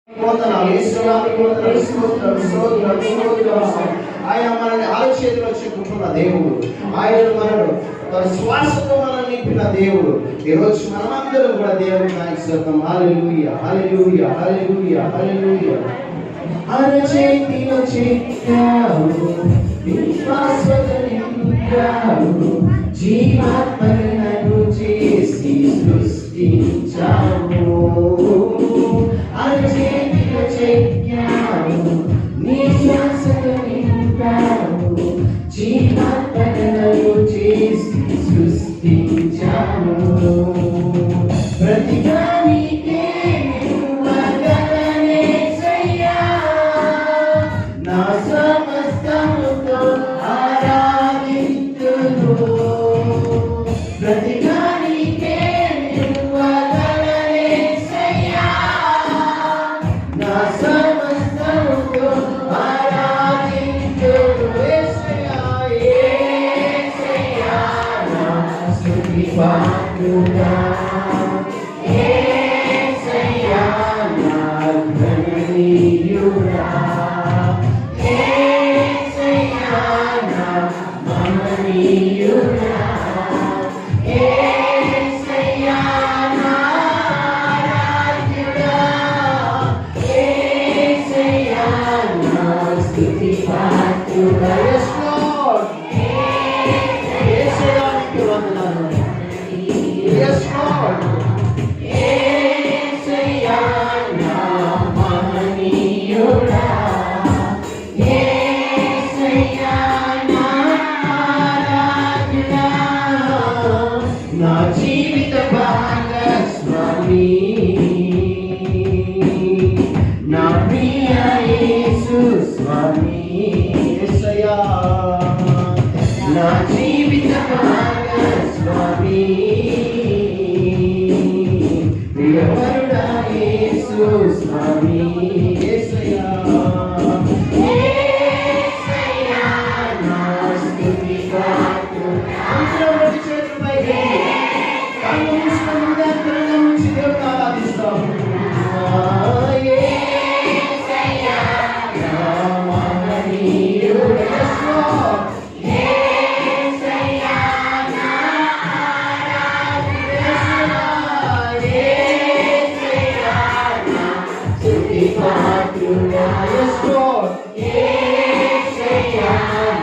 వందనాలు యేసునామములో వందనాలు స్తోత్రం స్తోత్రం స్తోత్రం. ఆయన మనల్ని ఆలోచనలో చెప్పుకున్న దేవుడు, ఆయన మనను తన శ్వాసతో మనల్ని నింపిన దేవుడు. ఈరోజు మనమందరం కూడా దేవుని స్థుతిస్తాం. హల్లెలూయా హల్లెలూయా హల్లెలూయా హల్లెలూయా. అరచేతిలో చెక్కావు, విశ్వాసతో నింపావు, జీవాత్మను చేసి సృష్టించావు. అరచేతిలో చెక్కావు, నీ శ్వాసతో నింపావు, జీవాత్మను చేసి సృష్టించావు. ప్రతిగా నీకే ఇవ్వగలనేసయ్యా, నా సమస్తముతో ఆరాధింతును. ప్రతిగా నీకే ఇవ్వగలనేసయ్యా, నా సమస్తముతో ఆరాధింతును. యేసయ్యా యేసయ్యా నా స్తుతి పాత్రుడా, యేసయ్యా నా ఘననీయుడా, యేసయ్యా నా మహనీయుడా, యేసయ్యా నా ఆరాధ్యుడా, యేసయ్యా నా స్తుతి పాత్రుడా. Yes Lord, యేసయ్యా నీకు వందనాలు. Yes Lord, యేసయ్యా నా మహనీయుడా, యేసయ్యా నా ఆరాధ్యుడా, నా జీవిత భాగస్వామి, నా ప్రియ యేసు స్వామి. యేసయ్యా నా జీవిత భాగస్వామి, ప్రియవరుడా యేసు స్వామి. యేసయ్యా యేసయ్యా నా స్తుతి పాత్రుడా. అందరూ రెండు చేతులు పైకి, కళ్ళు మూసుకొని హృదయాంతరంగం నుంచి దేవుని ఆరాధిస్తాము. యేసయ్యా నా మహనీయుడా. Yes Lord, యేసయ్యా నా ఆరాధ్యుడా, యేసయ్యా నా స్తుతి పాత్రుడా. Yes Lord, యేసయ్యా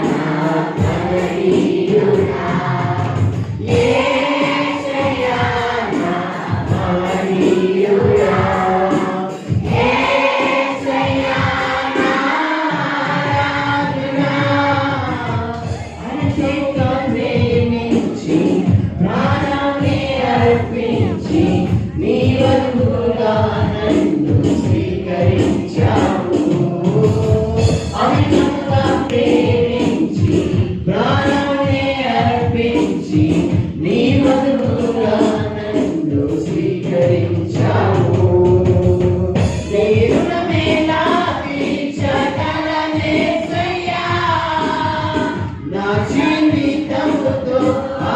నా మహనీయుడా, యేసయ్యా నా మహనీయుడా, యేసయ్యా నా ఆరాధ్యుడా. అత్యంత ప్రేమించి ప్రాణాన్ని అర్పించి నీ వధువుగా నన్ను స్వీకరించావు. అమితంగా ప్రేమించి ప్రాణాన్ని అర్పించి నీ వధువుగా నన్ను స్వీకరించావు. నీ రుణమేలా తీర్చగలనేసయ్యా, నా జీవితముతో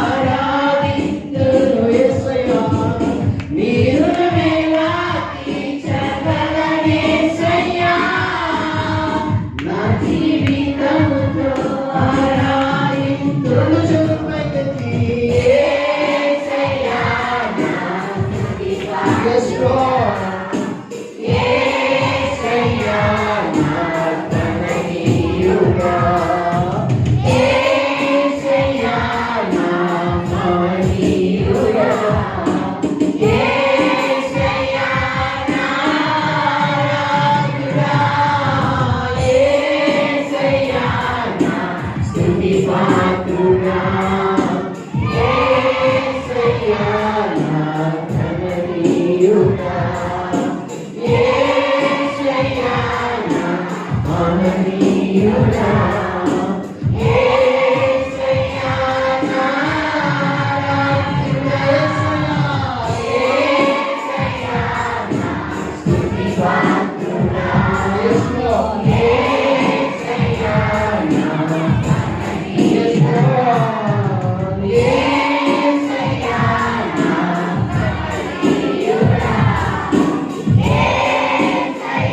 ఆరాధింతును. యేసయ్యా నీ రుణమేలా తీర్చగలనేసయ్యా, నా జీవితముతో ఆరాధింతును. చూపైకి యేసయ్యా నా స్తుతి పాత్రుడా. Yes Lord, యేసయ్యా నా ఘననీయుడా, యేసయ్యా నా మహనీయుడా, యేసయ్యా నా ఆరాధ్యుడా, యేసయ్యా నా స్తుతి పాత్రుడా, యేసయ్యా నా ఘననీయుడా, యేసయ్యా నా మహనీయుడా, యేసయ్యా నా ఆరాధ్యుడా, యేసయ్యా నా స్తుతి పాత్రుడా. Yes Lord, యేసయ్యా నా Yes Lord, యేసయ్యా నా మహనీయుడా, యేసయ్యా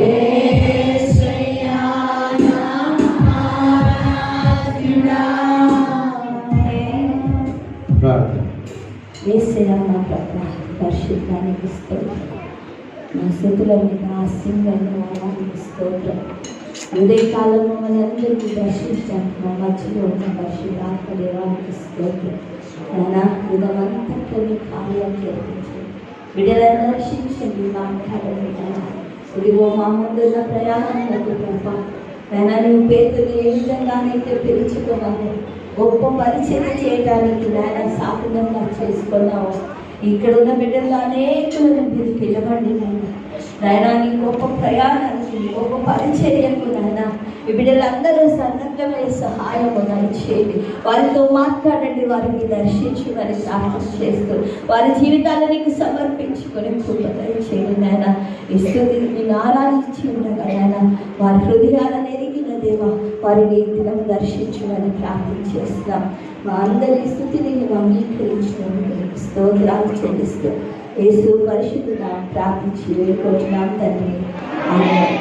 యేసయ్యా నా ఆరాధ్యుడా. ప్రార్థన. యేసయ్యా మా ప్రభు పరిశుద్ధానికి స్తోత్రం. మా స్థుతుల మీద ఆశీర్వాదం నామానికి స్తోత్రం. ఉదయకాలం మమ్మల్ని అందరికీ దర్శించాను. మా మధ్యలో ఉన్న పరిశుద్ధాత్మ దేవానికి స్తోత్రం. నానా విధమంతట్లో మీ కార్యాలు జరిపించండి. బిడ్డలను దర్శించండి, మాట్లాడండి. నానా ఇదిగో మా ముందున్న ప్రయాణంలోకి ప్రభా నాయనా నువ్వు పేతుని ఏ విధంగానైతే పిలుచుకున్నావు, గొప్ప పరిచయం చేయడానికి నాయన సాధనంగా చేసుకున్నావు. ఇక్కడ ఉన్న బిడ్డలు అనేకులను మీరు పిలవండి నాయన నీ గొప్ప ప్రయాణానికి, గొప్ప పరిచర్యకు నాయన ఈ బిడ్డలందరూ సన్నద్ధమై సహాయము చేయండి. వారితో మాట్లాడండి, వారిని దర్శించి వారి ప్రార్థన చేస్తూ వారి జీవితాలను నీకు సమర్పించుకొని కృపదయ చేయండి నాయన. ఈ స్థుతిని నేను ఆరాధించి ఉండగా నాయన వారి హృదయాలను ఎరిగిన దేవా వారిని ఈ దినం దర్శించమని ప్రార్థన చేస్తున్నాం. మా అందరి స్థుతిని మేము అంగీకరించినందుకు స్తోత్రాలు చెల్లిస్తూ యేసు పరిశుద్ధ ప్రార్థించి వేడుకుంటున్నాం తండ్రి. ఆమేన్.